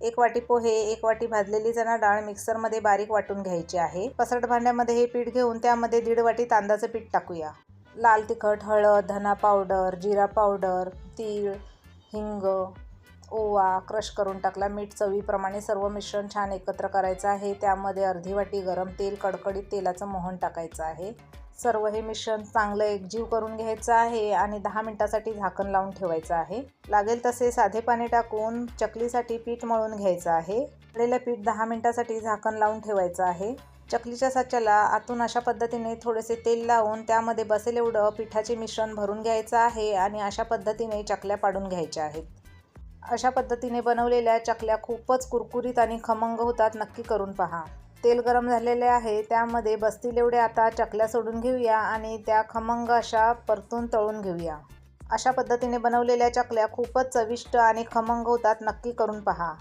1 वाटी पोहे, 1 वाटी भाजलेली चणा डाळ मिक्सरमध्ये बारीक वाटून घ्यायची आहे। पसरट भांड्यामध्ये हे पीठ घेऊन त्यामध्ये 1.5 वाटी तांदळाचं पीठ टाकूया। लाल तिखट, हळद, धना पावडर, जिरा पावडर, तीळ, हिंग, ओवा क्रश करून टाकला, मीठ चवीप्रमाणे। सर्व मिश्रण छान एकत्र करायचं आहे। त्यामध्ये अर्धी वाटी गरम तेल, कडकडीत तेलाचं मोहन टाकायचं आहे। सर्व हे मिश्रण चांगलं एकजीव करून घ्यायचं आहे आणि 10 मिनिटांसाठी झाकण लावून ठेवायचं आहे। लागेल तसे साधे पाणी टाकून चकलीसाठी पीठ मळून घ्यायचं आहे। मळलेलं पीठ 10 मिनिटांसाठी झाकण लावून ठेवायचं आहे। चकलीच्या साच्याला आतून अशा पद्धतीने थोडेसे तेल लावून त्यामध्ये बसेल एवढं पिठाचे मिश्रण भरून घ्यायचं आहे आणि अशा पद्धतीने चकल्या पाडून घ्यायच्या आहेत। अशा पद्धतीने बनवलेल्या चकल्या खूपच कुरकुरीत आणि खमंग होतात, नक्की करून पहा। तेल गरम झालेले आहे, त्यामध्ये बसतील एवढे आता चकल्या सोडून घेऊया आणि त्या खमंग अशा परतून तळून घेऊया। अशा पद्धतीने बनवलेल्या चकल्या खूपच चविष्ट आणि खमंग होतात, नक्की करून पहा।